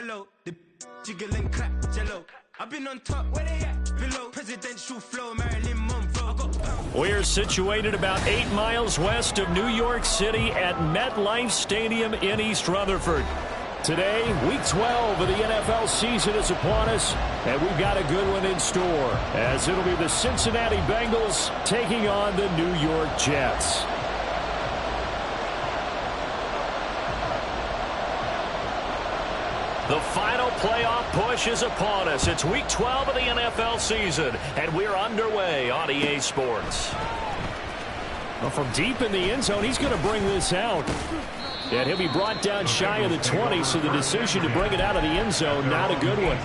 mellow. The jiggle and clap, jello. I've been on top, where they at? Below. Presidential flow, Marilyn Monroe. We're situated about 8 miles west of New York City at MetLife Stadium in East Rutherford. Today, Week 12 of the NFL season is upon us, and we've got a good one in store, as it'll be the Cincinnati Bengals taking on the New York Jets. The final playoff push is upon us. It's Week 12 of the NFL season, and we're underway on EA Sports. Well, from deep in the end zone, he's going to bring this out. And he'll be brought down shy of the 20, so the decision to bring it out of the end zone, not a good one.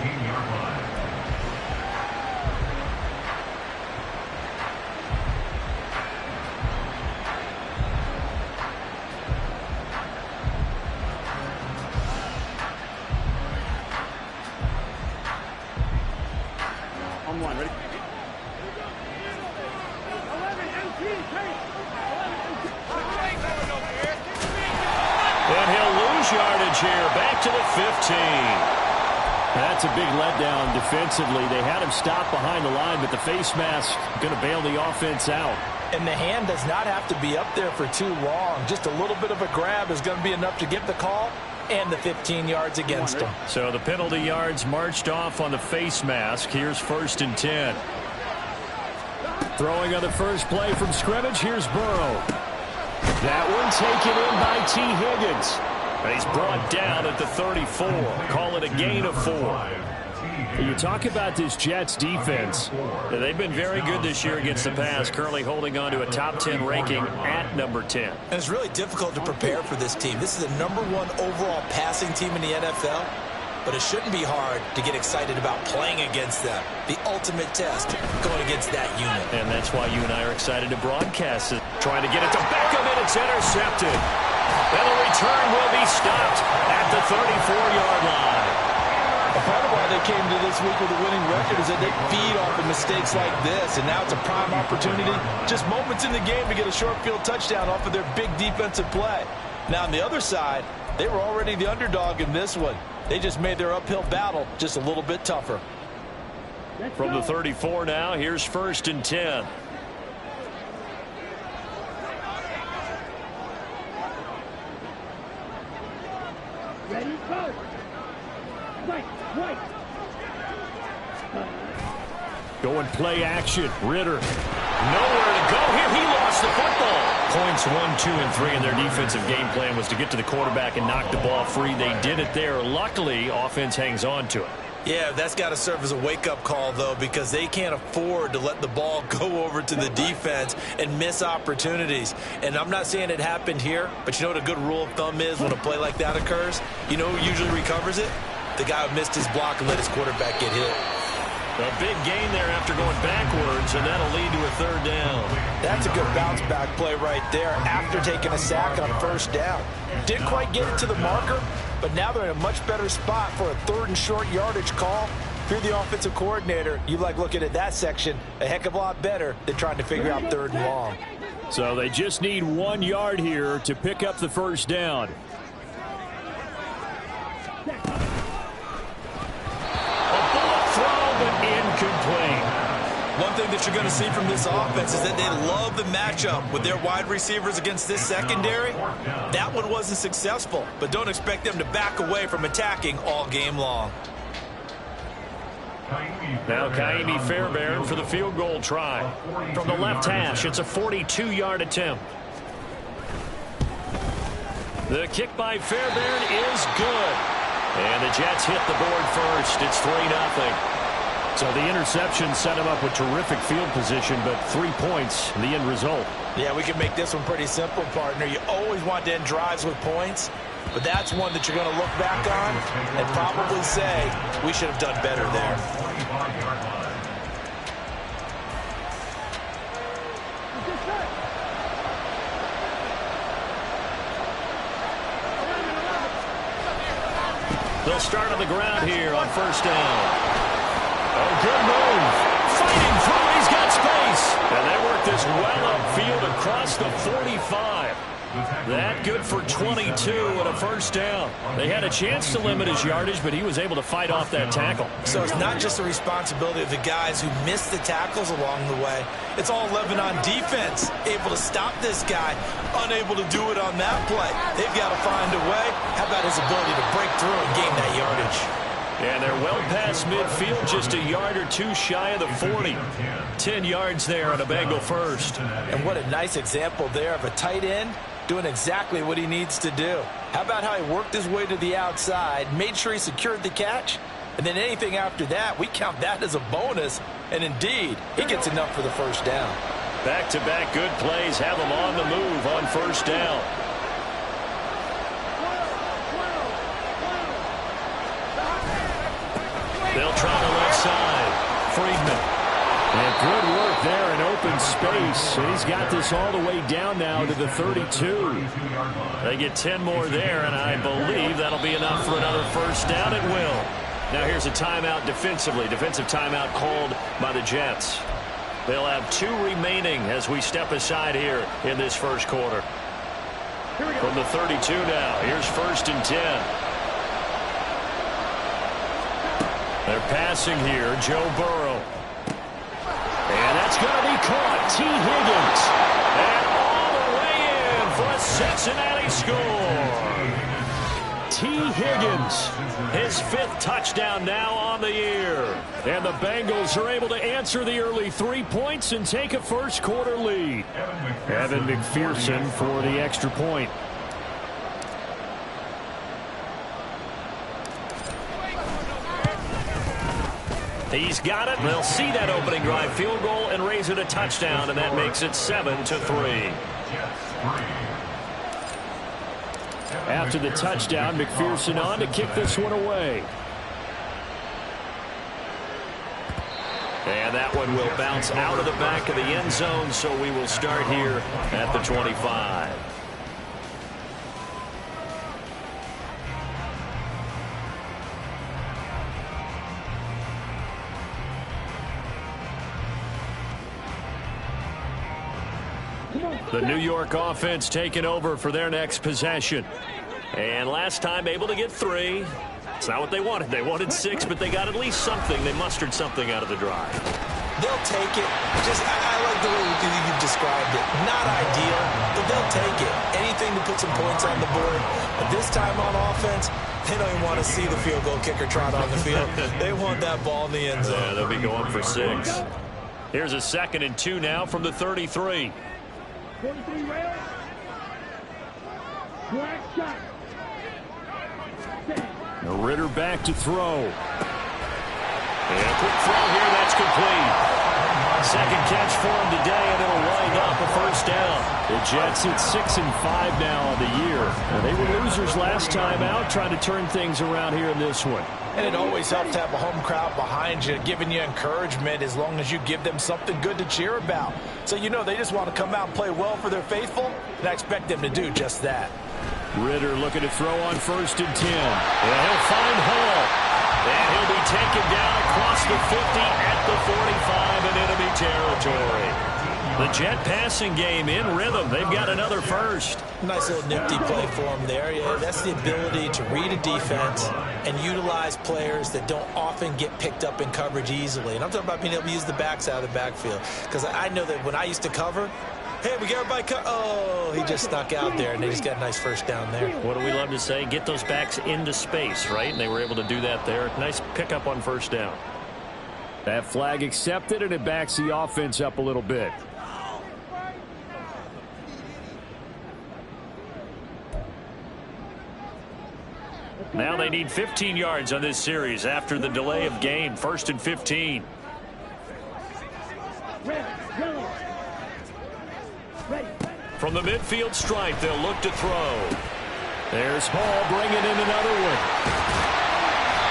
Here, back to the 15. That's a big letdown defensively. They had him stop behind the line, but the face mask going to bail the offense out. And the hand does not have to be up there for too long. Just a little bit of a grab is going to be enough to get the call and the 15 yards against him. So the penalty yards marched off on the face mask. Here's 1st and 10. Throwing on the first play from scrimmage, here's Burrow. That one taken in by T. Higgins. He's brought down at the 34. Call it a gain of 4. You talk about this Jets defense. They've been very good this year against the pass, currently holding on to a top 10 ranking at number 10. And it's really difficult to prepare for this team. This is the #1 overall passing team in the NFL, but it shouldn't be hard to get excited about playing against them. The ultimate test going against that unit. And that's why you and I are excited to broadcast it. Trying to get it to Beckham, and it's intercepted. And the return will be stopped at the 34-yard line. A part of why they came to this week with a winning record is that they feed off of mistakes like this, and now it's a prime opportunity, just moments in the game, to get a short field touchdown off of their big defensive play. Now on the other side, they were already the underdog in this one. They just made their uphill battle just a little bit tougher. From the 34 now, here's 1st and 10. Ready, go. Right. Going play action. Ritter. Nowhere to go here. He lost the football. Points 1, 2, and 3 in their defensive game plan was to get to the quarterback and knock the ball free. They did it there. Luckily, offense hangs on to it. Yeah, that's got to serve as a wake-up call, though, because they can't afford to let the ball go over to the defense and miss opportunities. And I'm not saying it happened here, but you know what a good rule of thumb is when a play like that occurs? You know who usually recovers it? The guy who missed his block and let his quarterback get hit. A big gain there after going backwards, and that'll lead to a 3rd down. That's a good bounce-back play right there after taking a sack on 1st down. Didn't quite get it to the marker, but now they're in a much better spot for a 3rd and short yardage call. If you're the offensive coordinator, you like looking at that section a heck of a lot better than trying to figure out 3rd and long. So they just need 1 yard here to pick up the 1st down. Incomplete. One thing that you're going to see from this offense is that they love the matchup with their wide receivers against this secondary. That one wasn't successful, but don't expect them to back away from attacking all game long. Now Kaimi Fairbairn for the field goal try. From the left hash, it's a 42-yard attempt. The kick by Fairbairn is good. And the Jets hit the board first. It's 3-0. So the interception set him up with terrific field position, but 3 points, the end result. Yeah, we can make this one pretty simple, partner. You always want to end drives with points, but that's one that you're going to look back on and probably say, we should have done better there. They'll start on the ground here on 1st down. Oh, good move. Fighting through. He's got space. And they work this well upfield across the 45. That good for 22 and a first down. They had a chance to limit his yardage, but he was able to fight off that tackle. So it's not just the responsibility of the guys who missed the tackles along the way. It's all 11 on defense, able to stop this guy, unable to do it on that play. They've got to find a way. How about his ability to break through and gain that yardage? And they're well past midfield, just a yard or two shy of the 40. 10 yards there on a Bengal first. And what a nice example there of a tight end doing exactly what he needs to do. How about how he worked his way to the outside, made sure he secured the catch, and then anything after that, we count that as a bonus. And indeed, he gets enough for the first down. Back-to-back good plays have him on the move on first down. They'll try the left side. Friedman. And good work there in open space. And he's got this all the way down now to the 32. They get 10 more there, and I believe that'll be enough for another first down. It will. Now here's a timeout defensively. Defensive timeout called by the Jets. They'll have 2 remaining as we step aside here in this first quarter. From the 32 now, here's 1st and 10. They're passing here, Joe Burrow. And that's going to be caught. T. Higgins. And all the way in for a Cincinnati score. T. Higgins, his 5th touchdown now on the year. And the Bengals are able to answer the early 3 points and take a first quarter lead. Evan McPherson for the extra point. He's got it. They'll see that opening drive field goal and raise it a touchdown, and that makes it 7-3. After the touchdown, McPherson on to kick this one away. And that one will bounce out of the back of the end zone, so we will start here at the 25. The New York offense taking over for their next possession. And last time able to get 3. It's not what they wanted. They wanted 6, but they got at least something. They mustered something out of the drive. They'll take it. I like the way you've described it. Not ideal, but they'll take it. Anything to put some points on the board. But this time on offense, they don't even want to see the field goal kicker trot on the field. They want that ball in the end zone. Yeah, they'll be going for 6. Here's a 2nd and 2 now from the 33. 43 rail. Black shot. Ritter back to throw. And a quick throw here, that's complete. 2nd catch for him today, and it'll wind up a first down. The Jets at 6-5 now on the year. And they were losers last time out, trying to turn things around here in this one. And it always helps to have a home crowd behind you, giving you encouragement as long as you give them something good to cheer about. So you know they just want to come out and play well for their faithful, and I expect them to do just that. Ritter looking to throw on 1st and 10. And he'll find Hall. And he'll be taken down across the 50 at the 45 in enemy territory. The Jet passing game in rhythm. They've got another first. Nice little nifty play for him there. Yeah, that's the ability to read a defense and utilize players that don't often get picked up in coverage easily. And I'm talking about being able to use the backs out of the backfield. Because I know that when I used to cover, hey, we got everybody oh, he just snuck out there, and they just got a nice first down there. What do we love to say? Get those backs into space, right? And they were able to do that there. Nice pickup on first down. That flag accepted, and it backs the offense up a little bit. Now they need 15 yards on this series after the delay of game. 1st and 15. From the midfield stripe, they'll look to throw. There's Hall bringing in another one.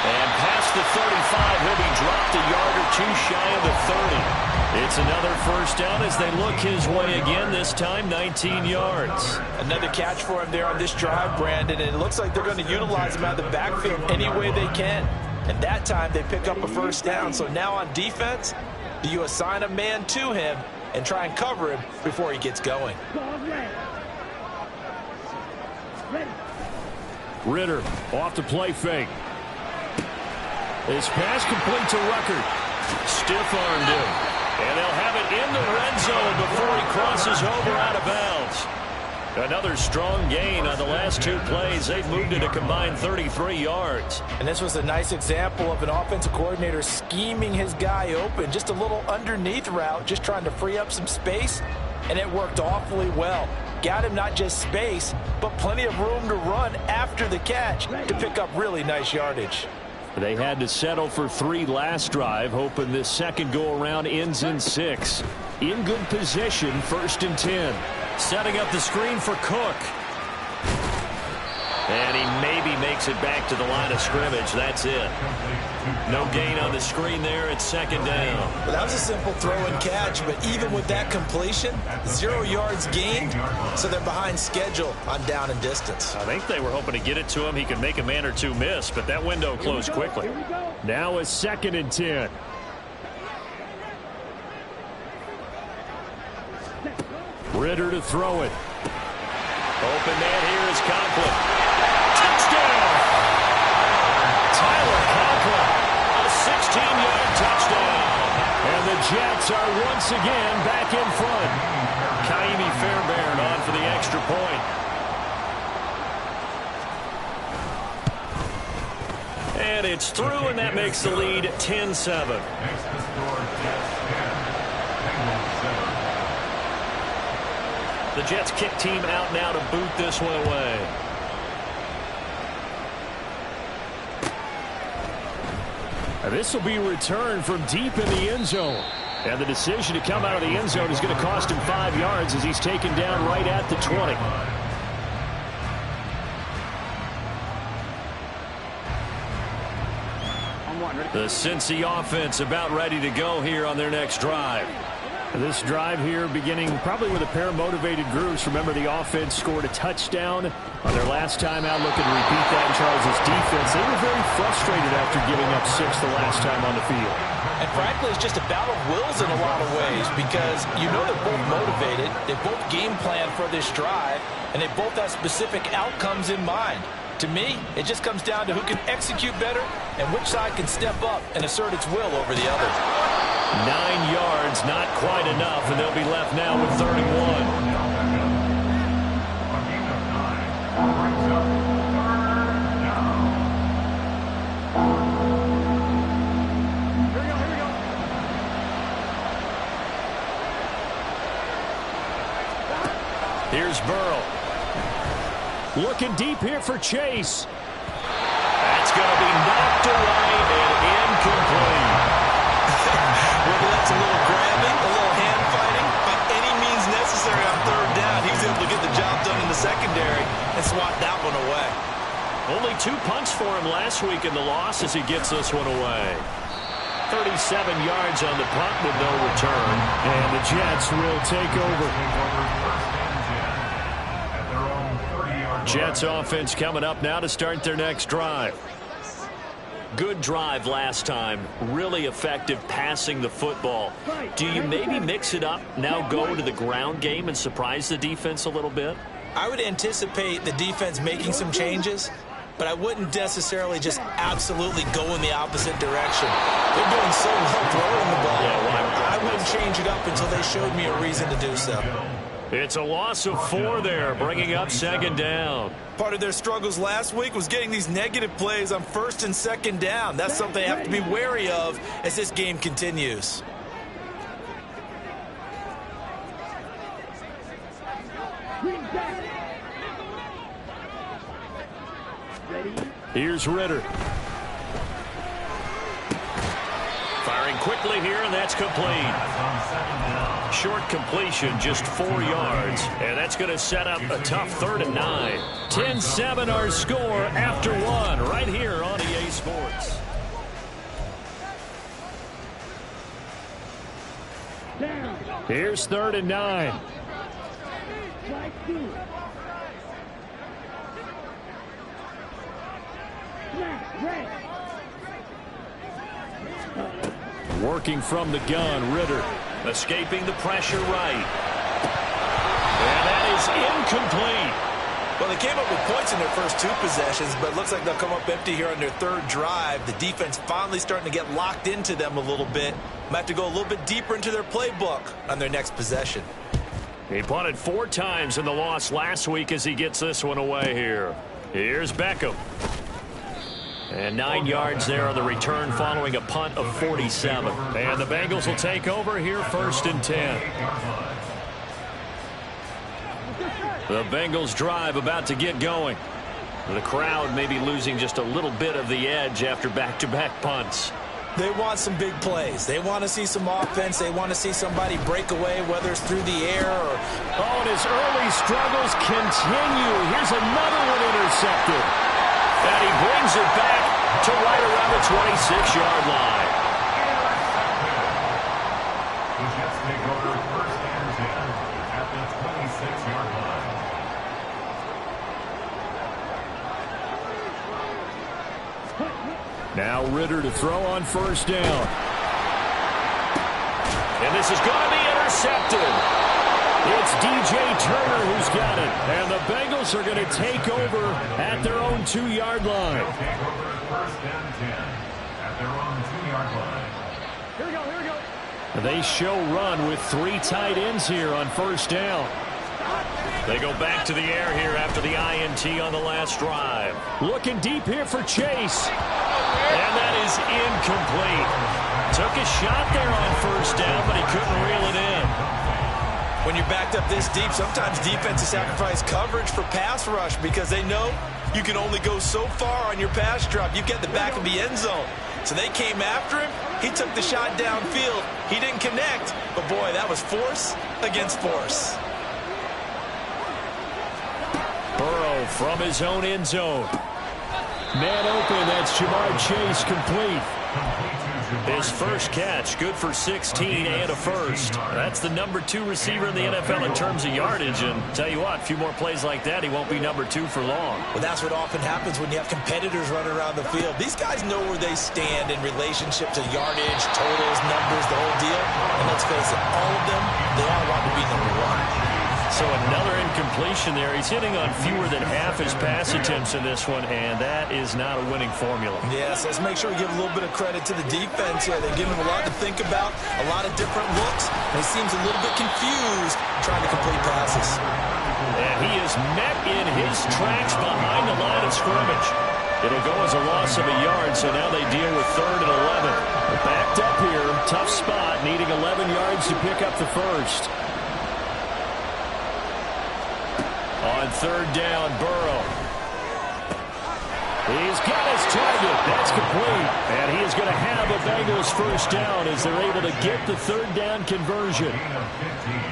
And past the 35, he'll be dropped a yard or 2 shy of the 30. It's another first down as they look his way again, this time 19 yards. Another catch for him there on this drive, Brandon, and it looks like they're going to utilize him out of the backfield any way they can. And that time they pick up a first down. So now on defense, do you assign a man to him and try and cover him before he gets going? Ritter off the play fake. His pass complete to Ruckert. Stiff-armed him. And they'll have it in the red zone before he crosses over out of bounds. Another strong gain on the last 2 plays. They've moved it a combined 33 yards. And this was a nice example of an offensive coordinator scheming his guy open. Just a little underneath route, just trying to free up some space, and it worked awfully well. Got him not just space, but plenty of room to run after the catch to pick up really nice yardage. They had to settle for 3 last drive, hoping this second go-around ends in 6. In good position, 1st and 10. Setting up the screen for Cook. And he maybe makes it back to the line of scrimmage. That's it. No gain on the screen there. It's 2nd down. Well, that was a simple throw and catch, but even with that completion, 0 yards gained, so they're behind schedule on down and distance. I think they were hoping to get it to him. He could make a man or 2 miss, but that window closed quickly. Now it's 2nd and 10. Ritter to throw it. Open man here is Conklin. Touchdown! Tyler Conklin, a 16-yard touchdown. And the Jets are once again back in front. Kaimi Fairbairn on for the extra point. And it's through, and that makes the lead 10-7. The Jets kick team out now to boot this one away. And this will be returned from deep in the end zone. And the decision to come out of the end zone is going to cost him 5 yards as he's taken down right at the 20. The Cincy offense about ready to go here on their next drive. This drive here beginning probably with a pair of motivated groups. Remember, the offense scored a touchdown on their last time out, looking to repeat that in Charles' defense. They were very frustrated after giving up 6 the last time on the field. And frankly, it's just a battle of wills in a lot of ways, because you know they're both motivated, they both game plan for this drive, and they both have specific outcomes in mind. To me, it just comes down to who can execute better and which side can step up and assert its will over the other. 9 yards, not quite enough, and they'll be left now with 31. Here's Burrow. Looking deep here for Chase. That's going to be knocked away and incomplete. Whether that's a little grabbing, a little hand fighting, by any means necessary on 3rd down, he was able to get the job done in the secondary and swat that one away. Only 2 punts for him last week in the loss as he gets this one away. 37 yards on the punt with no return. And the Jets will take over. Jets offense coming up now to start their next drive. Good drive last time. Really effective passing the football. Do you maybe mix it up, now go to the ground game and surprise the defense a little bit? I would anticipate the defense making some changes, but I wouldn't necessarily just absolutely go in the opposite direction. They're doing so well throwing the ball. I wouldn't change it up until they showed me a reason to do so. It's a loss of 4 there, bringing up 2nd down. Part of their struggles last week was getting these negative plays on 1st and 2nd down. That's something they have to be wary of as this game continues. Here's Ritter. Firing quickly here, and that's complete. Short completion, just 4 yards. And that's going to set up a tough 3rd and 9. 10-7 our score after 1 right here on EA Sports. Here's 3rd and 9. Working from the gun, Ritter. Escaping the pressure right. And that is incomplete. Well, they came up with points in their first 2 possessions, but it looks like they'll come up empty here on their 3rd drive. The defense finally starting to get locked into them a little bit. Might have to go a little bit deeper into their playbook on their next possession. He punted 4 times in the loss last week as he gets this one away here. Here's Beckham. And 9 yards there on the return following a punt of 47. And the Bengals will take over here 1st and 10. The Bengals drive about to get going. The crowd may be losing just a little bit of the edge after back-to-back punts. They want some big plays. They want to see some offense. They want to see somebody break away, whether it's through the air or... Oh, and his early struggles continue. Here's another one intercepted. And he brings it back to right around the 26-yard line. The Jets take over 1st and 10 at the 26-yard line. Now Ritter to throw on 1st down. And this is going to be intercepted. It's DJ Turner who's got it. And the Bengals are going to take over at their own 2-yard line. They'll take over 1st and 10 at their own 2-yard line. Here we go, here we go. They show run with 3 tight ends here on 1st down. They go back to the air here after the INT on the last drive. Looking deep here for Chase. And that is incomplete. Took a shot there on 1st down, but he couldn't reel it in. When you're backed up this deep, sometimes defenses sacrifice coverage for pass rush because they know you can only go so far on your pass drop. You get the back of the end zone. So they came after him. He took the shot downfield. He didn't connect. But, boy, that was force against force. Burrow from his own end zone. Man open, that's Jamar Chase complete. His first catch, good for 16 and a first. That's the number 2 receiver in the NFL in terms of yardage. And tell you what, a few more plays like that, he won't be number 2 for long. Well, that's what often happens when you have competitors running around the field. These guys know where they stand in relationship to yardage, totals, numbers, the whole deal. And let's face it, all of them, they all want to be number 1. So another incompletion there. He's hitting on fewer than half his pass attempts in this one, and that is not a winning formula. Yes, let's make sure we give a little bit of credit to the defense here. They're giving him a lot to think about, a lot of different looks, and he seems a little bit confused trying to complete passes. And he is met in his tracks behind the line of scrimmage. It'll go as a loss of a yard, so now they deal with 3rd and 11. They're backed up here, tough spot, needing 11 yards to pick up the first. On 3rd down, Burrow. He's got his target. That's complete. And he is going to have a Bengals 1st down as they're able to get the 3rd down conversion.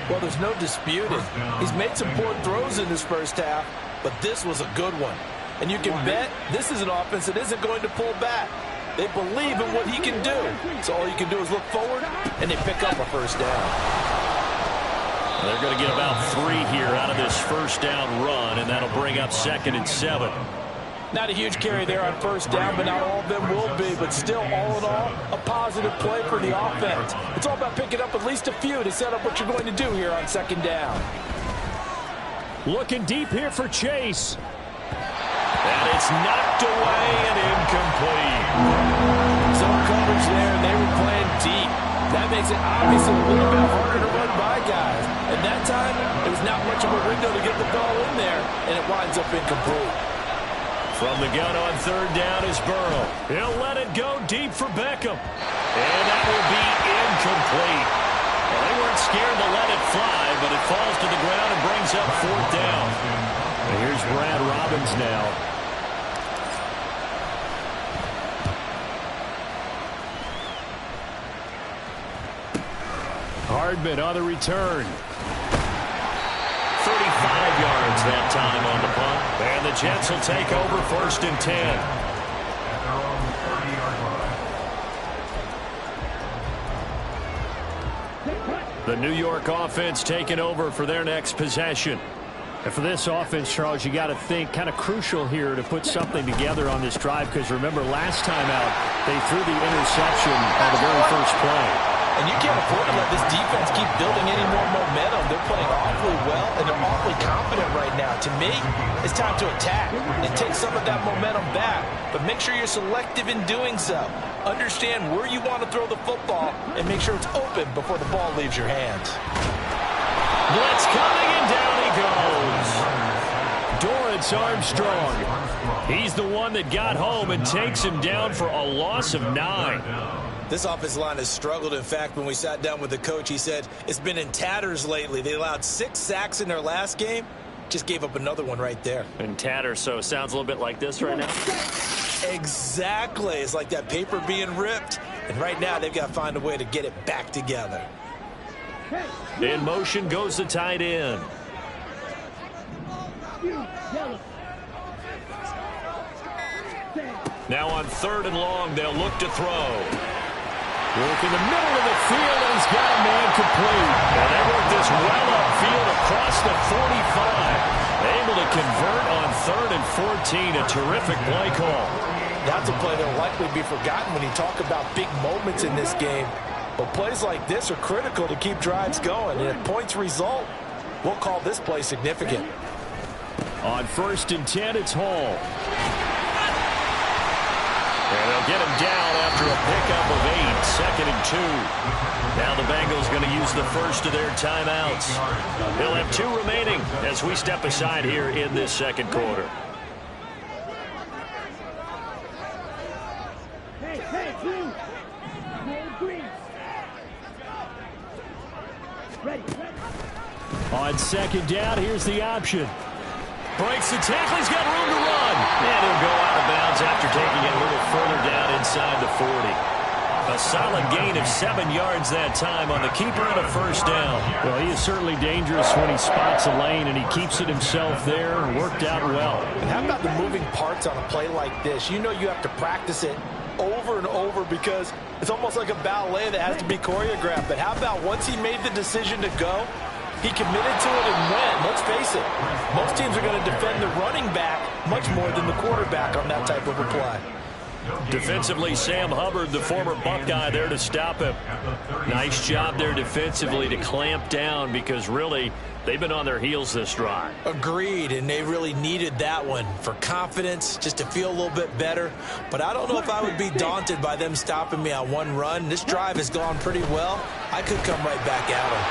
Well, there's no disputing. He's made some poor throws in this first half, but this was a good one. And you can bet this is an offense that isn't going to pull back. They believe in what he can do. So all you can do is look forward, and they pick up a 1st down. They're going to get about 3 here out of this 1st down run, and that'll bring up 2nd and 7. Not a huge carry there on 1st down, but not all of them will be. But still, all in all, a positive play for the offense. It's all about picking up at least a few to set up what you're going to do here on 2nd down. Looking deep here for Chase. And it's knocked away and incomplete. Zone coverage there, and they were playing deep. That makes it obviously a little bit harder to run by guys. And that time, there was not much of a window to get the ball in there, and it winds up incomplete. From the gun on 3rd down is Burrow. He'll let it go deep for Beckham. And that will be incomplete. Well, they weren't scared to let it fly, but it falls to the ground and brings up 4th down. And here's Brad Robbins now. Hardman on the return. 35 yards that time on the punt. And the Jets will take over 1st and 10. At their own 30-yard line. The New York offense taking over for their next possession. And for this offense, Charles, you got to think kind of crucial here to put something together on this drive, because remember last time out they threw the interception on the very first play. And you can't afford to let this defense keep building any more momentum. They're playing awfully well, and they're awfully confident right now. To me, it's time to attack and take some of that momentum back. But make sure you're selective in doing so. Understand where you want to throw the football and make sure it's open before the ball leaves your hands. Blitz coming, and down he goes. Dorrance Armstrong. He's the one that got home and takes him down for a loss of 9. This offensive line has struggled. In fact, when we sat down with the coach, he said it's been in tatters lately. They allowed 6 sacks in their last game. Just gave up another one right there. In tatters, so it sounds a little bit like this right now. Exactly. It's like that paper being ripped. And right now, they've got to find a way to get it back together. In motion goes the tight end. Now on 3rd and long, they'll look to throw. Work in the middle of the field, and he's got a man complete. And they work this well upfield across the 45. Able to convert on 3rd and 14. A terrific play call. That's a play that will likely be forgotten when you talk about big moments in this game. But plays like this are critical to keep drives going. And if points result, we'll call this play significant. On 1st and 10, it's Hall. And they'll get him down after a pickup of 8, 2nd and 2. Now the Bengals going to use the first of their timeouts. They'll have 2 remaining as we step aside here in this second quarter. On 2nd down, here's the option. Breaks the tackle. He's got room to run. And he'll go out of bounds after taking it a little further down inside the 40. A solid gain of 7 yards that time on the keeper and a 1st down. Well, he is certainly dangerous when he spots a lane, and he keeps it himself there. Worked out well. And how about the moving parts on a play like this? You know you have to practice it over and over because it's almost like a ballet that has to be choreographed. But how about once he made the decision to go, he committed to it and went. Let's face it, most teams are going to defend the running back much more than the quarterback on that type of a play. Defensively, Sam Hubbard, the former Buckeye, there to stop him. Nice job there defensively to clamp down because really they've been on their heels this drive. Agreed, and they really needed that one for confidence, just to feel a little bit better. But I don't know if I would be daunted by them stopping me on one run. This drive has gone pretty well. I could come right back at them.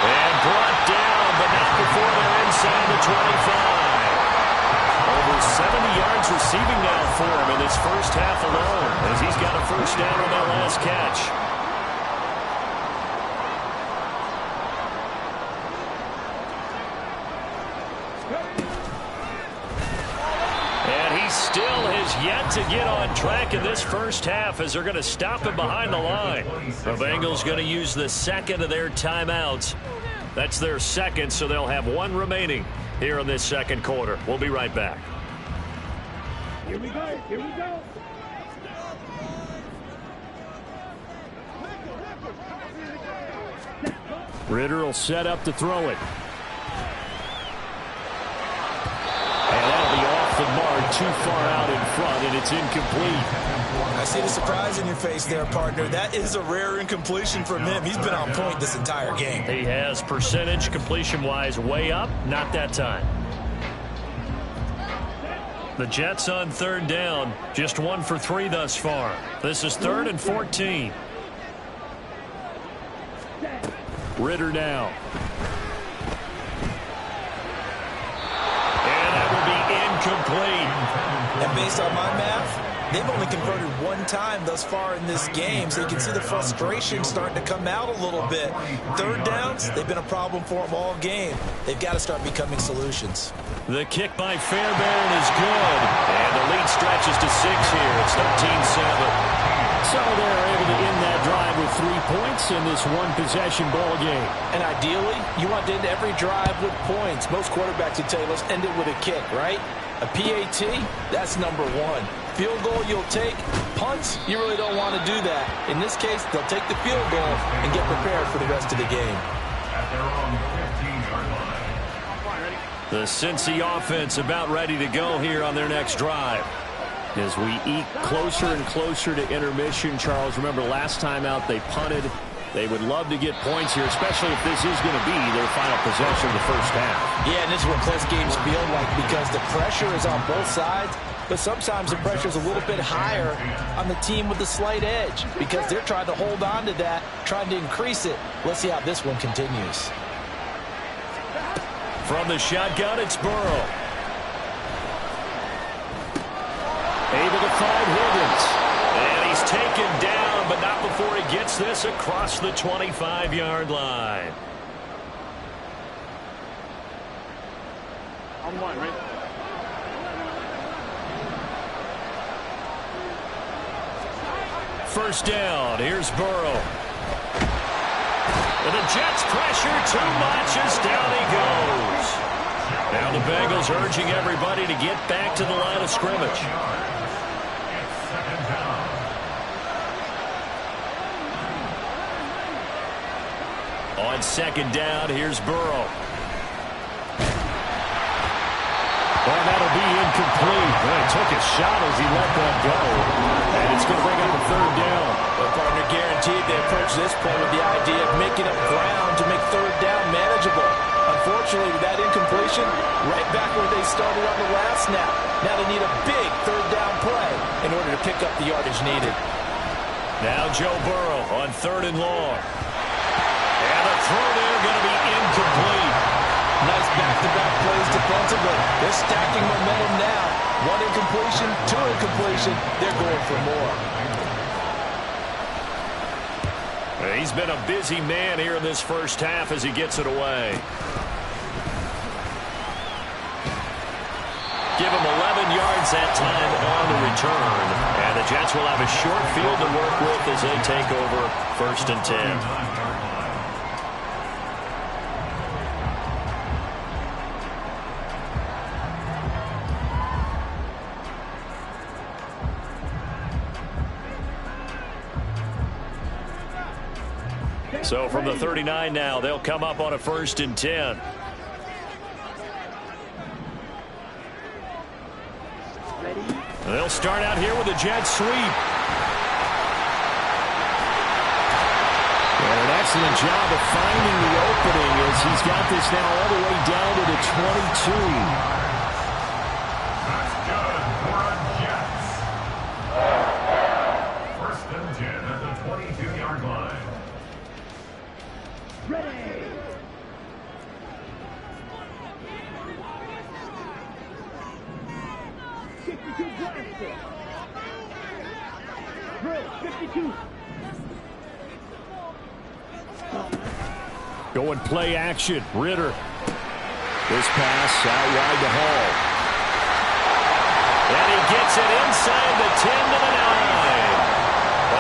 And brought down, but not before they're inside the 25. Over 70 yards receiving now for him in this first half alone, as he's got a 1st down on that last catch. And he still has yet to get on track in this first half as they're going to stop him behind the line. The Bengals going to use the 2nd of their timeouts. That's their 2nd, so they'll have 1 remaining here in this second quarter. We'll be right back. Here we go. Here we go. Ritter will set up to throw it. And that'll be off the mark, too far out in front, and it's incomplete. I see the surprise in your face there, partner. That is a rare incompletion from him. He's been on point this entire game. He has percentage completion-wise way up, not that time. The Jets on 3rd down, just 1 for 3 thus far. This is 3rd and 14. Ritter now. And that will be incomplete. And based on my math, they've only converted 1 time thus far in this game, so you can see the frustration starting to come out a little bit. 3rd downs, they've been a problem for them all game. They've got to start becoming solutions. The kick by Fairbairn is good. And the lead stretches to 6 here. It's 13-7. So they're able to end that drive with 3 points in this one-possession ball game. And ideally, you want to end every drive with points. Most quarterbacks would tell you, let's end it with a kick, right? A PAT, that's number 1. Field goal you'll take. Punts, you really don't want to do that. In this case, they'll take the field goal and get prepared for the rest of the game. At their own 15-yard line. The Cincy offense about ready to go here on their next drive. As we eke closer and closer to intermission, Charles, remember last time out they punted. They would love to get points here, especially if this is going to be their final possession of the first half. Yeah, and this is what close games feel like because the pressure is on both sides, but sometimes the pressure is a little bit higher on the team with the slight edge because they're trying to hold on to that, trying to increase it. Let's see how this one continues. From the shotgun, it's Burrow. Able to find Higgins. And he's taken down, but not before he gets this across the 25-yard line. On one, right? First down, here's Burrow. And the Jets pressure too much as down he goes. Now the Bengals urging everybody to get back to the line of scrimmage. On second down, here's Burrow. Oh, that'll be incomplete. Well, he took a shot as he let that go. And it's going to bring up a third down. Well, partner, guaranteed they approach this play with the idea of making up ground to make third down manageable. Unfortunately, with that incompletion, right back where they started on the last snap. Now they need a big third down play in order to pick up the yardage needed. Now Joe Burrow on third and long. And the throw there going to be incomplete. Nice back-to-back plays defensively. They're stacking momentum now. One incompletion, two incompletion. They're going for more. He's been a busy man here in this first half as he gets it away. Give him 11 yards that time on the return. And the Jets will have a short field to work with as they take over first and 10. So from the 39 now, they'll come up on a first and 10. They'll start out here with a jet sweep. And an excellent job of finding the opening as he's got this now all the way down to the 22. That's good for the Jets. First and 10 at the 22-yard line. Ready! Drill, 52. Going play action. Ritter. This pass out wide to Hall. And he gets it inside the 10 to the 9.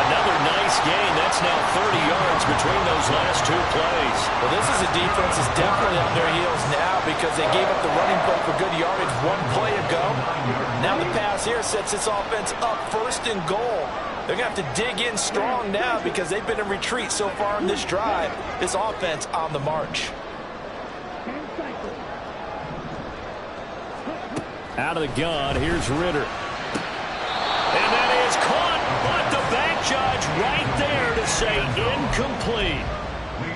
Another nice gain. That's now 30 yards between those last two plays. Well, this is a defense that's definitely on their heels now because they gave up the running play for good yardage one play ago. Now the pass here sets this offense up first and goal. They're going to have to dig in strong now because they've been in retreat so far in this drive. This offense on the march. Out of the gun, here's Ritter. And that is caught, but the back judge right there to say incomplete.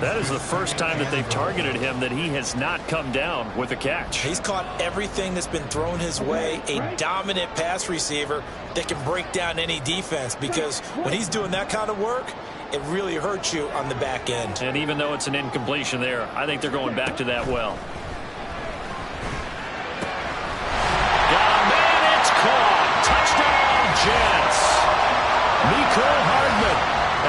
That is the first time that they've targeted him that he has not come down with a catch. He's caught everything that's been thrown his way, a dominant pass receiver that can break down any defense because when he's doing that kind of work, it really hurts you on the back end. And even though it's an incompletion there, I think they're going back to that well. Touchdown, Jets. Mecole Hardman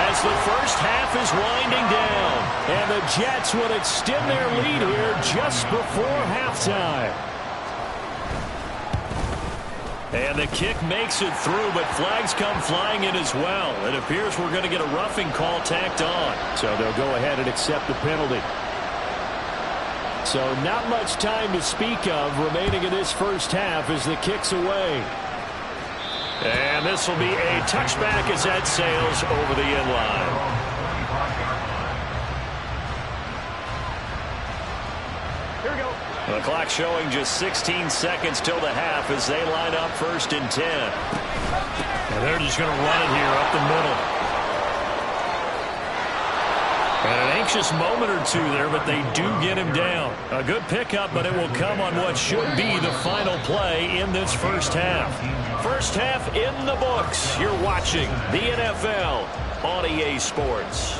as the first half is winding down. And the Jets will extend their lead here just before halftime. And the kick makes it through, but flags come flying in as well. It appears we're going to get a roughing call tacked on. So they'll go ahead and accept the penalty. So not much time to speak of remaining in this first half as the kick's away. And this will be a touchback as that sails over the end line. Here we go. The clock showing just 16 seconds till the half as they line up 1st and 10. And they're just going to run it here up the middle. And an anxious moment or two there, but they do get him down. A good pickup, but it will come on what should be the final play in this first half. First half in the books. You're watching the NFL on EA Sports.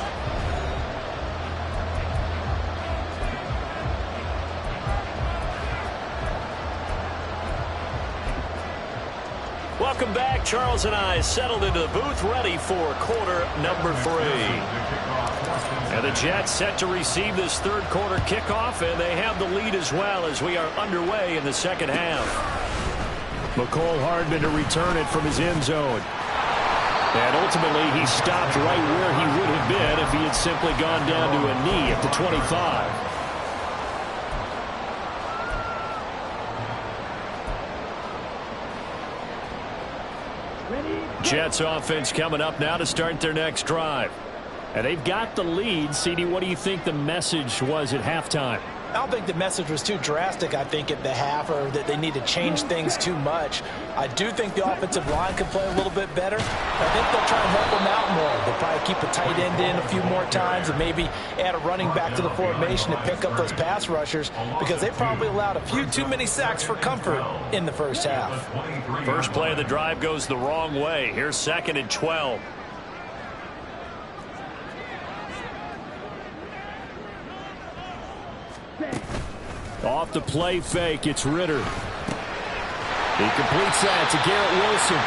Welcome back. Charles and I settled into the booth, ready for quarter number 3. And the Jets set to receive this third quarter kickoff, and they have the lead as well as we are underway in the second half. McCole Hardman to return it from his end zone. And ultimately, he stopped right where he would have been if he had simply gone down to a knee at the 25. Jets offense coming up now to start their next drive. And they've got the lead. CD, what do you think the message was at halftime? I don't think the message was too drastic, I think, at the half, or that they need to change things too much. I do think the offensive line can play a little bit better. I think they'll try and help them out more. They'll probably keep a tight end in a few more times and maybe add a running back to the formation to pick up those pass rushers, because they probably allowed a few too many sacks for comfort in the first half. First play of the drive goes the wrong way. Here's 2nd and 12. Off the play fake, it's Ritter. He completes that to Garrett Wilson.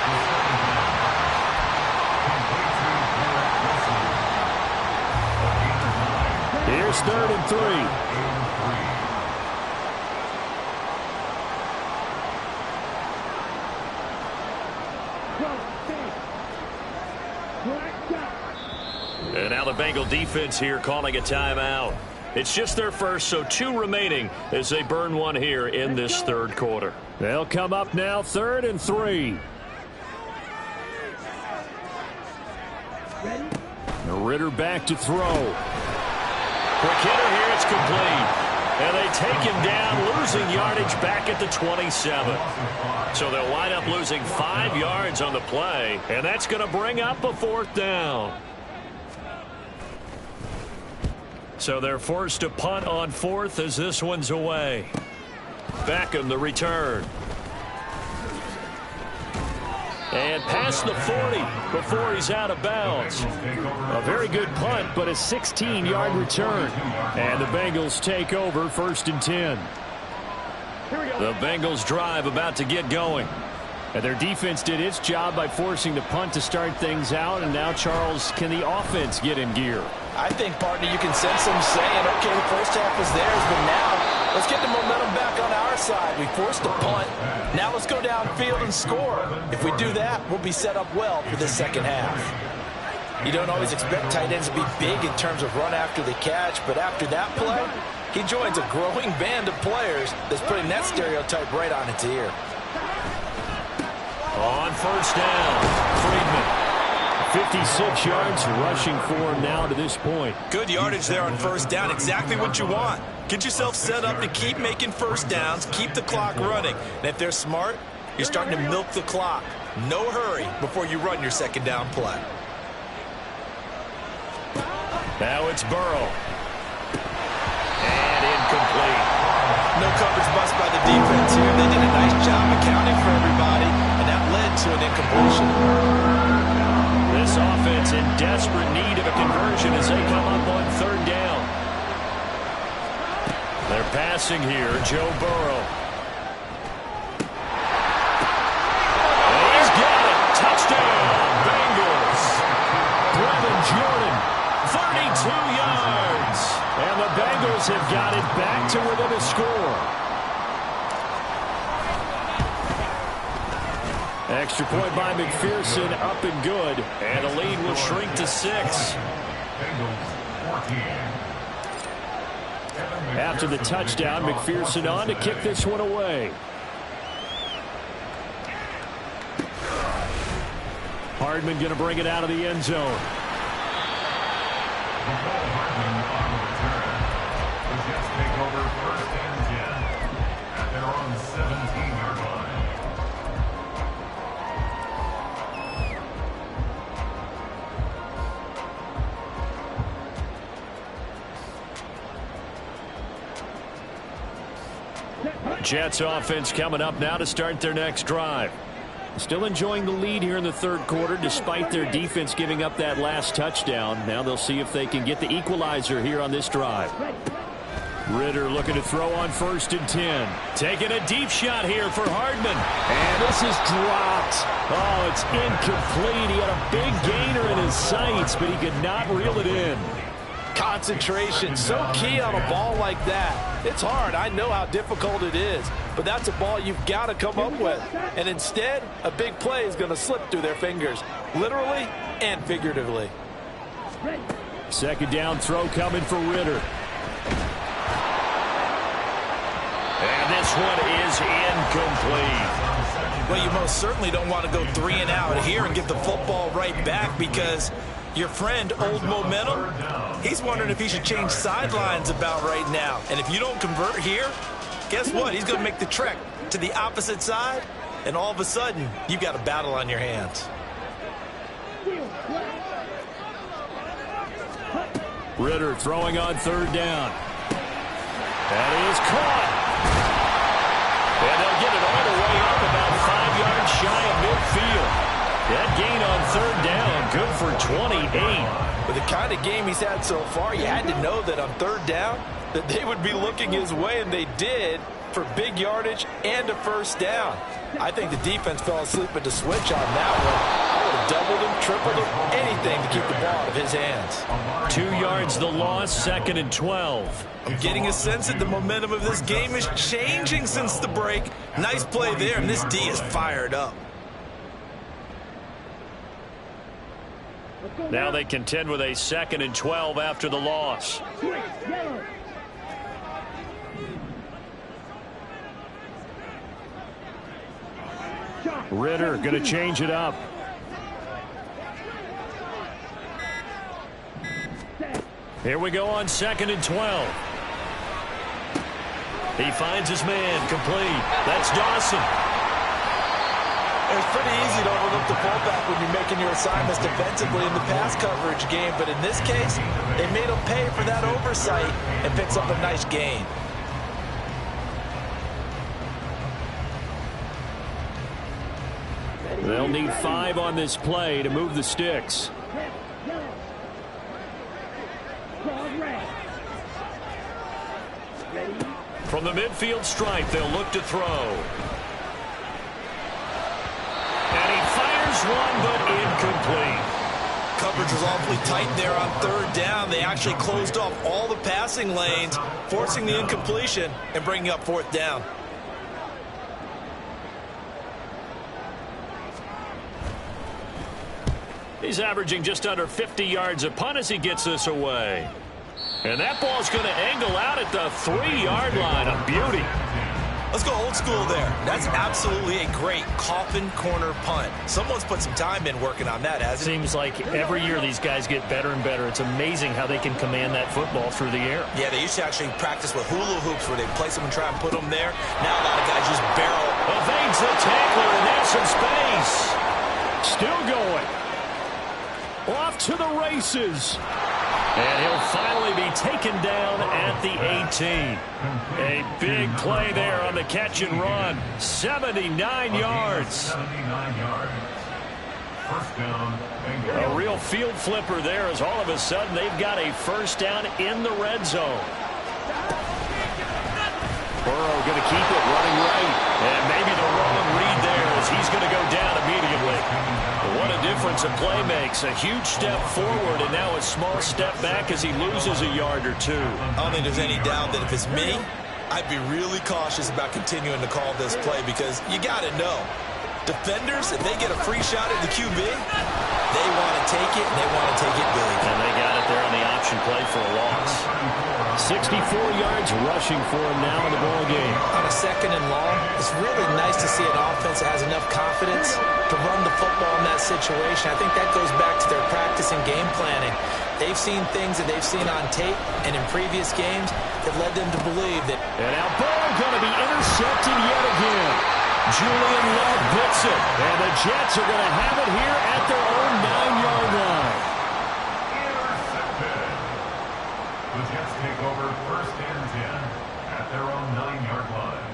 Here's 3rd and 3. And now the Bengal defense here calling a timeout. It's just their first, so 2 remaining as they burn one here in this third quarter. They'll come up now, 3rd and 3. Ritter back to throw. Quick hitter here, it's complete. And they take him down, losing yardage back at the 27. So they'll wind up losing 5 yards on the play, and that's going to bring up a 4th down. So they're forced to punt on 4th as this one's away. Beckham the return. And past the 40 before he's out of bounds. A very good punt, but a 16-yard return. And the Bengals take over 1st and 10. The Bengals drive about to get going. And their defense did its job by forcing the punt to start things out. And now, Charles, can the offense get in gear? I think, partner, you can sense them saying, okay, the first half was theirs, but now let's get the momentum back on our side. We forced a punt. Now let's go downfield and score. If we do that, we'll be set up well for the second half. You don't always expect tight ends to be big in terms of run after the catch, but after that play, he joins a growing band of players that's putting that stereotype right on its ear. On 1st down, Friedman. 56 yards rushing for him now to this point. Good yardage there on 1st down. Exactly what you want. Get yourself set up to keep making 1st downs, keep the clock running. And if they're smart, you're starting to milk the clock. No hurry before you run your 2nd down play. Now it's Burrow. And incomplete. No coverage bust by the defense here. They did a nice job accounting for everybody, and that led to an incompletion. This offense in desperate need of a conversion as they come up on 3rd down. They're passing here, Joe Burrow. And he's got it. Touchdown, Bengals. Brevin Jordan, 32 yards. And the Bengals have got it back to within a score. Extra point by McPherson, up and good. And the lead will shrink to 6. After the touchdown, McPherson on to kick this one away. Hardman going to bring it out of the end zone. 17-yard line. Jets offense coming up now to start their next drive. Still enjoying the lead here in the third quarter despite their defense giving up that last touchdown. Now they'll see if they can get the equalizer here on this drive. Ritter looking to throw on 1st and 10. Taking a deep shot here for Hardman. And this is dropped. Oh, it's incomplete. He had a big gainer in his sights, but he could not reel it in. Concentration, so key on a ball like that. It's hard. I know how difficult it is, but that's a ball you've got to come up with. And instead, a big play is going to slip through their fingers, literally and figuratively. 2nd down throw coming for Ritter. And this one is incomplete. Well, you most certainly don't want to go 3 and out here and get the football right back because your friend, Old Momentum, he's wondering if he should change sidelines about right now. And if you don't convert here, guess what? He's going to make the trek to the opposite side, and all of a sudden, you've got a battle on your hands. Ritter throwing on 3rd down. That is caught. And they'll get it all the way up about 5 yards shy of midfield. That gain on 3rd down, good for 28. With the kind of game he's had so far, you had to know that on 3rd down that they would be looking his way, and they did, for big yardage and a 1st down. I think the defense fell asleep at the switch on that one. I would have doubled him, tripled him, anything to keep the ball out of his hands. 2 yards the loss, 2nd and 12. I'm getting a sense that the momentum of this game is changing since the break. Nice play there, and this D is fired up. Now they contend with a 2nd and 12 after the loss. Ritter going to change it up. Here we go on 2nd and 12. He finds his man, complete. That's Dawson. It's pretty easy to overlook the fullback when you're making your assignments defensively in the pass coverage game, but in this case, they made him pay for that oversight and picks up a nice gain. They'll need 5 on this play to move the sticks. From the midfield stripe, they'll look to throw. And he fires one, but incomplete. Coverage was awfully tight there on 3rd down. They actually closed off all the passing lanes, forcing the incompletion and bringing up 4th down. He's averaging just under 50 yards a punt as he gets this away. And that ball's going to angle out at the 3-yard line. A beauty. Let's go old school there. That's absolutely a great coffin corner punt. Someone's put some time in working on that, hasn't it? Seems like every year these guys get better and better. It's amazing how they can command that football through the air. Yeah, they used to actually practice with hula hoops where they place them and try and put them there. Now a lot of guys just barrel. Evades the tackler, and there's some space. Still going. Off to the races. And he'll finally be taken down at the 18. A big play there on the catch and run. 79 yards. 79 yards. 1st down. A real field flipper there as all of a sudden they've got a 1st down in the red zone. Burrow going to keep it running right. And maybe the wrong read there as he's going to go down immediately. What a difference a play makes. A huge step forward and now a small step back as he loses a yard or 2. I don't think there's any doubt that if it's me, I'd be really cautious about continuing to call this play because you got to know. Defenders, if they get a free shot at the QB, they want to take it, and they want to take it big. And they got it there on the option play for a loss. 64 yards rushing for him now in the ball game. On a 2nd and long, it's really nice to see an offense that has enough confidence to run the football in that situation. I think that goes back to their practice and game planning. They've seen things that they've seen on tape and in previous games that led them to believe that. And now ball going to be intercepted yet again. Julian Love hits it, and the Jets are going to have it here at their own 9-yard line. Intercepted. The Jets take over 1st and 10 at their own 9-yard line.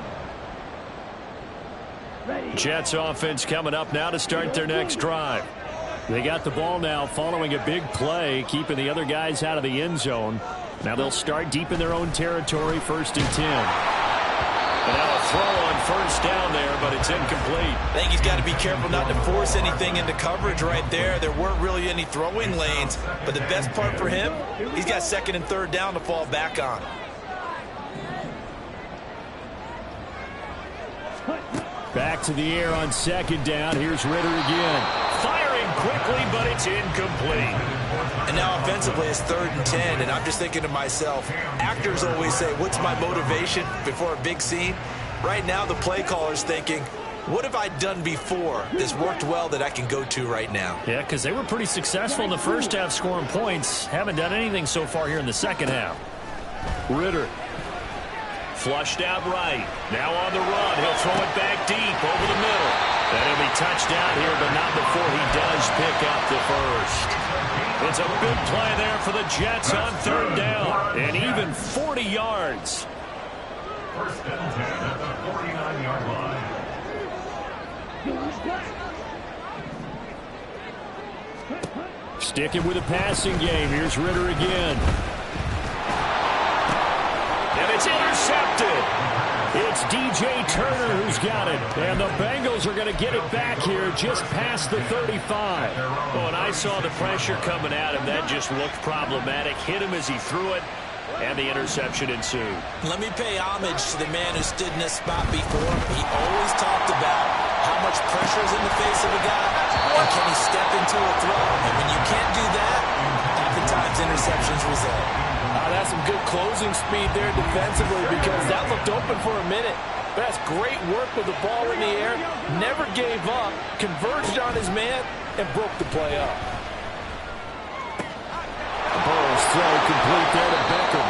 Jets offense coming up now to start their next drive. They got the ball now following a big play, keeping the other guys out of the end zone. Now they'll start deep in their own territory, 1st and 10. And now a throw on 1st down there, but it's incomplete. I think he's got to be careful not to force anything into coverage right there. There weren't really any throwing lanes, but the best part for him, he's got 2nd and 3rd down to fall back on. Back to the air on 2nd down. Here's Ritter again. Firing quickly, but it's incomplete. And now offensively it's 3rd and 10, and I'm just thinking to myself, actors always say, what's my motivation before a big scene? Right now the play caller's thinking, what have I done before that's worked well that I can go to right now? Yeah, because they were pretty successful in the first half scoring points. Haven't done anything so far here in the second half. Ritter. Flushed out right. Now on the run. He'll throw it back deep over the middle. And he'll be touchdown here, but not before he does pick up the first. It's a big play there for the Jets on 3rd down. And even 40 yards. 1st and 10 at the 49-yard line. Sticking with a passing game. Here's Ritter again. And it's intercepted. It's DJ Turner who's got it. And the Bengals are going to get it back here just past the 35. Oh, and I saw the pressure coming at him. That just looked problematic. Hit him as he threw it, and the interception ensued. Let me pay homage to the man who stood in this spot before. He always talked about how much pressure is in the face of a guy, and can he step into a throw. And when you can't do that, oftentimes interceptions result. That's some good closing speed there defensively, because that looked open for a minute. That's great work with the ball in the air. Never gave up, converged on his man, and broke the play up. Burrow's throw complete there to Beckham.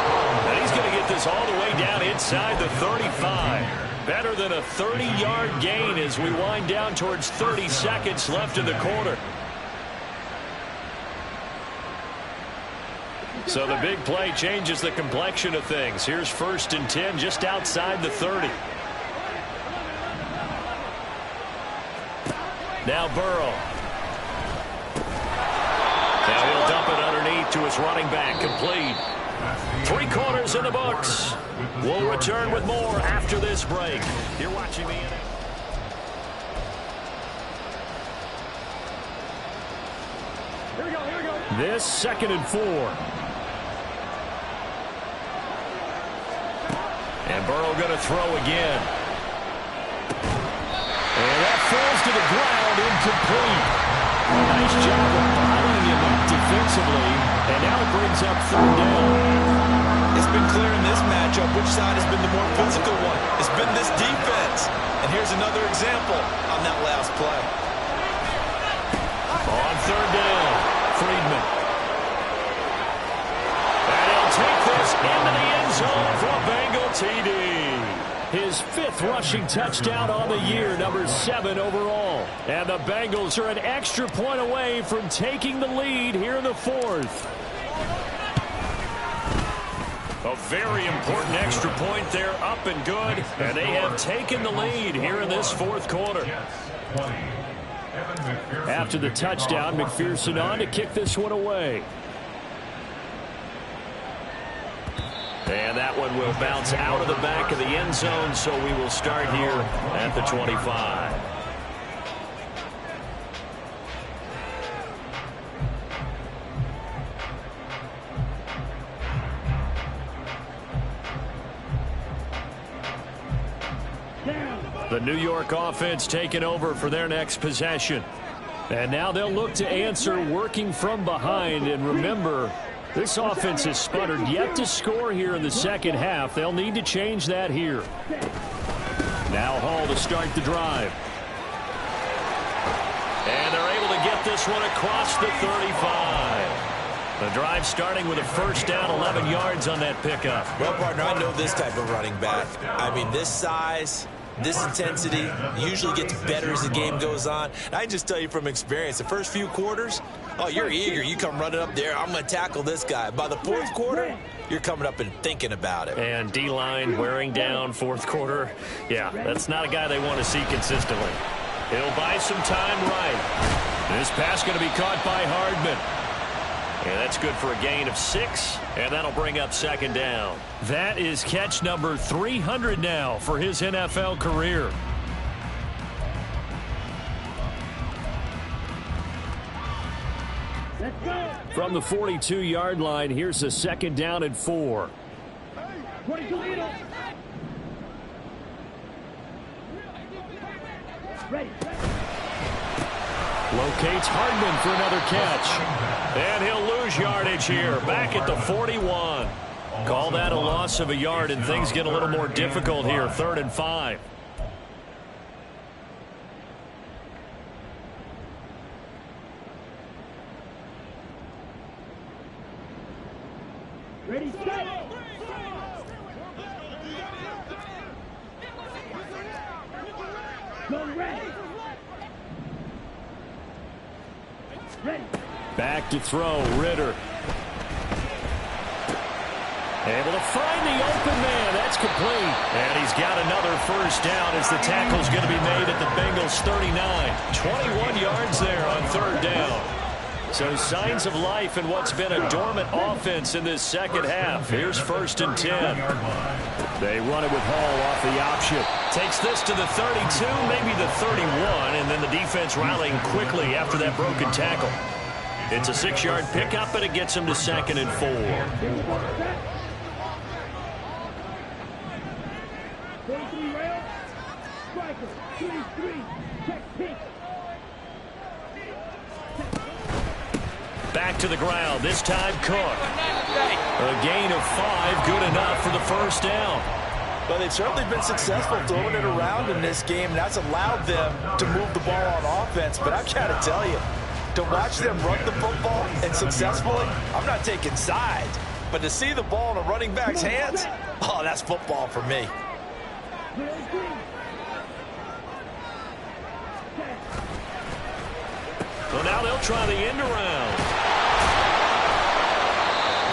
And he's going to get this all the way down inside the 35. Better than a 30-yard gain as we wind down towards 30 seconds left in the quarter. So the big play changes the complexion of things. Here's 1st and 10 just outside the 30. Now Burrow. Now he'll dump it underneath to his running back. Complete. 3 quarters in the books. We'll return with more after this break. You're watching the NFL. Here we go, here we go. This 2nd and 4. And Burrow going to throw again. And that falls to the ground, incomplete. Nice job of bottling him up defensively. And now it brings up 3rd down. It's been clear in this matchup which side has been the more physical one. It's been this defense. And here's another example on that last play. On 3rd down, Friedman. And he'll take this into the end zone for a Bengal TD. His 5th rushing touchdown on the year, number 7 overall. And the Bengals are an extra point away from taking the lead here in the 4th. A very important extra point there, up and good. And they have taken the lead here in this 4th quarter. After the touchdown, McPherson on to kick this one away. And that one will bounce out of the back of the end zone, so we will start here at the 25. The New York offense taking over for their next possession. And now they'll look to answer working from behind. And remember, This offense has sputtered, yet to score here in the second half. They'll need to change that here. Now Hall to start the drive. And they're able to get this one across the 35. The drive starting with a first down, 11 yards on that pickup. Well, partner, I know this type of running back. I mean, this size, this intensity usually gets better as the game goes on. And I can just tell you from experience, the first few quarters, oh, you're eager. You come running up there, I'm going to tackle this guy. By the fourth quarter, you're coming up and thinking about it. And D-line wearing down fourth quarter. Yeah, that's not a guy they want to see consistently. He'll buy some time right. This pass going to be caught by Hardman. And that's good for a gain of 6, and that'll bring up second down. That is catch number 300 now for his NFL career. From the 42-yard line, here's a second down and 4. Locates Hardman for another catch. And he'll lose yardage here. Back at the 41. Call that a loss of a yard, and things get a little more difficult here. 3rd and 5. Ready, set. Go red. Ready. Back to throw, Ritter. Able to find the open man. That's complete. And he's got another first down as the tackle's going to be made at the Bengals 39. 21 yards there on 3rd down. So signs of life in what's been a dormant offense in this second half. Here's 1st and 10. They run it with Hall off the option. Takes this to the 32, maybe the 31, and then the defense rallying quickly after that broken tackle. It's a 6-yard pickup, and it gets him to 2nd and 4. 43 rail. Striker. 23. Check pitch. Back to the ground, this time Cook. A gain of 5, good enough for the first down. Well, they've certainly been successful throwing it around in this game, and that's allowed them to move the ball on offense. But I've got to tell you, to watch them run the football and successfully, I'm not taking sides. But to see the ball in a running back's hands, oh, that's football for me. So now they'll try the end around.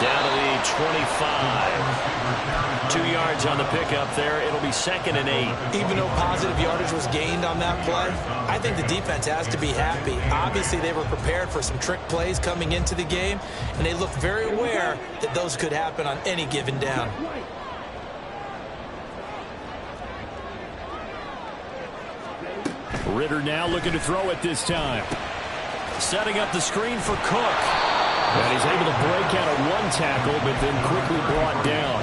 Down to the 25. 2 yards on the pickup there. It'll be 2nd and 8. Even though positive yardage was gained on that play, I think the defense has to be happy. Obviously, they were prepared for some trick plays coming into the game, and they looked very aware that those could happen on any given down. Ritter now looking to throw it this time. Setting up the screen for Cook. And he's able to break out of 1 tackle, but then quickly brought down.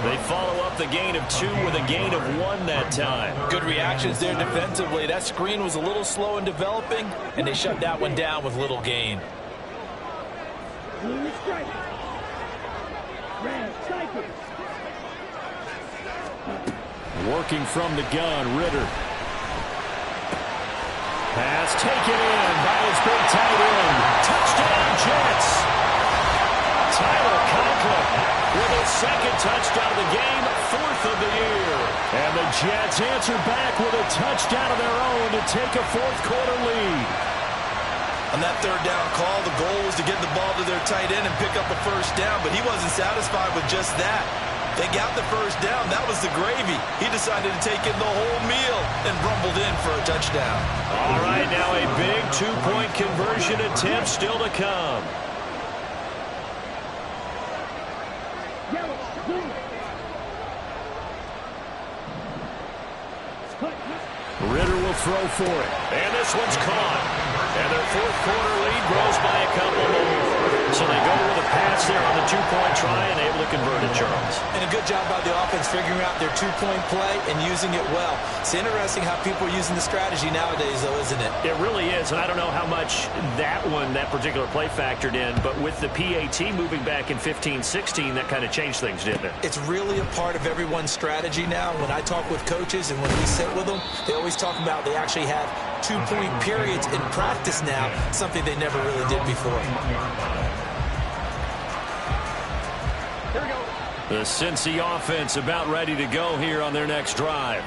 They follow up the gain of 2 with a gain of 1 that time. Good reactions there defensively. That screen was a little slow in developing, and they shut that one down with little gain. Working from the gun, Ritter. Pass taken in by his big tight end. Touchdown, Jets. Tyler Conklin with his 2nd touchdown of the game, 4th of the year. And the Jets answer back with a touchdown of their own to take a 4th quarter lead. On that 3rd down call, the goal was to get the ball to their tight end and pick up a first down, but he wasn't satisfied with just that. They got the first down. That was the gravy. He decided to take in the whole meal and rumbled in for a touchdown. All right, now a big 2-point conversion attempt still to come. Ritter will throw for it. And this one's caught. And their 4th quarter lead grows by a couple more. So they go with a pass there on the 2-point try and able to convert it, Charles. And a good job by the offense figuring out their two-point play and using it well. It's interesting how people are using the strategy nowadays, though, isn't it? It really is, and I don't know how much that particular play factored in, but with the PAT moving back in 15-16, that kind of changed things, didn't it? It's really a part of everyone's strategy now. When I talk with coaches and when we sit with them, they always talk about they actually have two-point periods in practice now, something they never really did before. Here we go. The Cincy offense about ready to go here on their next drive.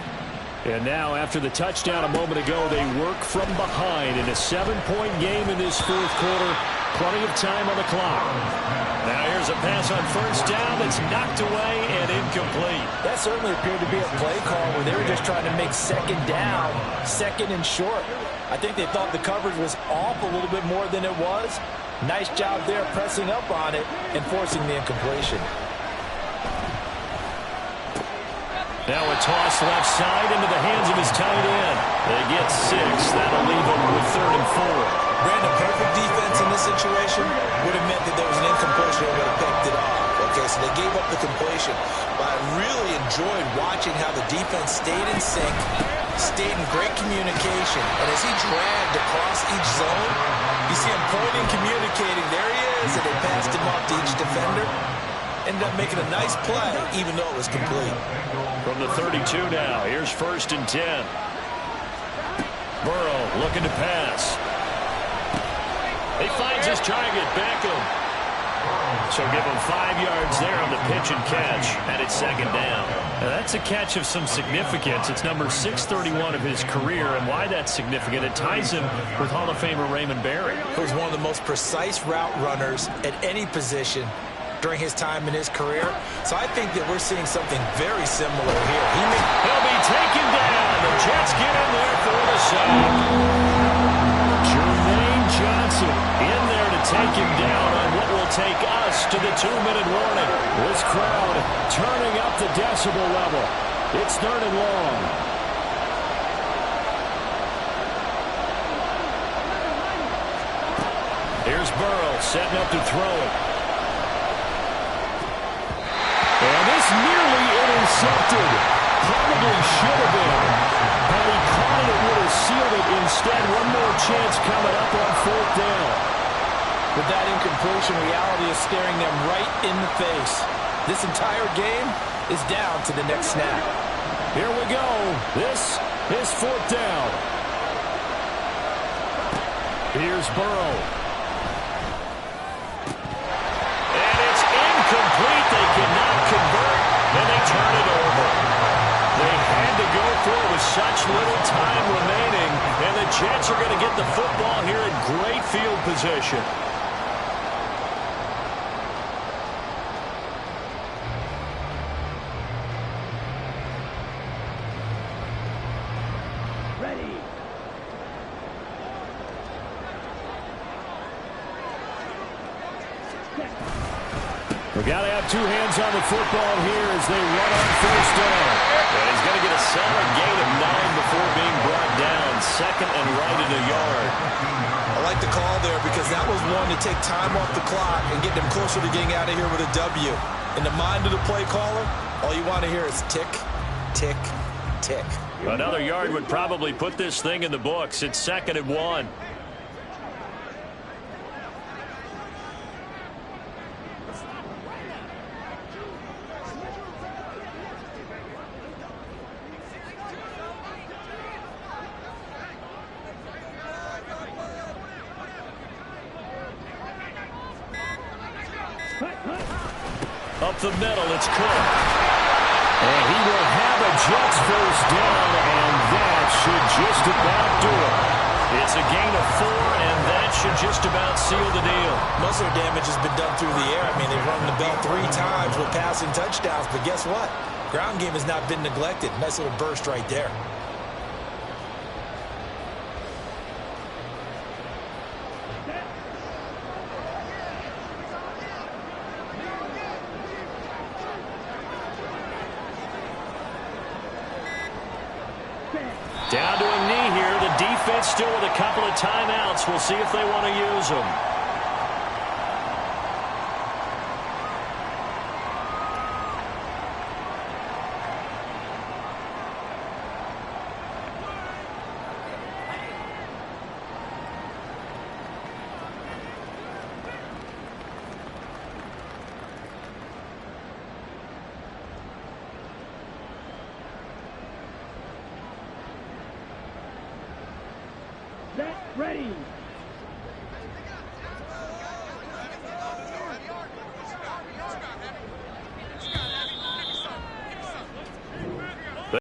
And now, after the touchdown a moment ago, they work from behind in a 7-point game in this fourth quarter. Plenty of time on the clock. Now here's a pass on first down that's knocked away and incomplete. That certainly appeared to be a play call where they were just trying to make second down, second and short. I think they thought the coverage was off a little bit more than it was. Nice job there pressing up on it and forcing the incompletion. Now a toss left side into the hands of his tight end. They get 6. That'll leave them with 3rd and 4. Brandon, perfect defense in this situation would have meant that there was an incompletion that would have picked it off. Okay, so they gave up the completion. But I really enjoyed watching how the defense stayed in sync, stayed in great communication. And as he dragged across each zone, you see him pointing, communicating. There he is, and they passed him off to each defender. Ended up making a nice play, even though it was complete. From the 32 now, here's 1st and 10. Burrow looking to pass. He finds his target, Beckham. So give him 5 yards there on the pitch and catch, and it's 2nd down. Now that's a catch of some significance. It's number 631 of his career, and why that's significant, it ties him with Hall of Famer Raymond Barry. He was one of the most precise route runners at any position during his time in his career. So I think that we're seeing something very similar here. He'll be taken down. The Jets get in there for the sack. Jermaine Johnson in there to take him down on what will take us to the 2-minute warning. This crowd turning up the decibel level. It's 3rd and long. Here's Burrow setting up to throw it. And this nearly intercepted. Probably should have been. Had he caught it, it would have sealed it. Instead, one more chance coming up on 4th down. With that incompletion, reality is staring them right in the face. This entire game is down to the next snap. Here we go. This is 4th down. Here's Burrow. And it's incomplete. They cannot convert, and they turn it over. They had to go for it with such little time remaining, and the Jets are going to get the football here in great field position. We got to have 2 hands on the football here as they run on 1st down. And he's going to get a solid gain of 9 before being brought down. 2nd and right at a yard. I like the call there because that was one to take time off the clock and get them closer to getting out of here with a W. In the mind of the play caller, all you want to hear is tick, tick, tick. Another yard would probably put this thing in the books. It's 2nd and 1. Up the middle, it's Cook. And he will have a Jets 1st down, and that should just about do it. It's a gain of 4, and that should just about seal the deal. Most of their damage has been done through the air. I mean, they've run the bell 3 times with passing touchdowns, but guess what? Ground game has not been neglected. Nice little burst right there. Down to a knee here. The defense still with a couple of timeouts. We'll see if they want to use them. Ready.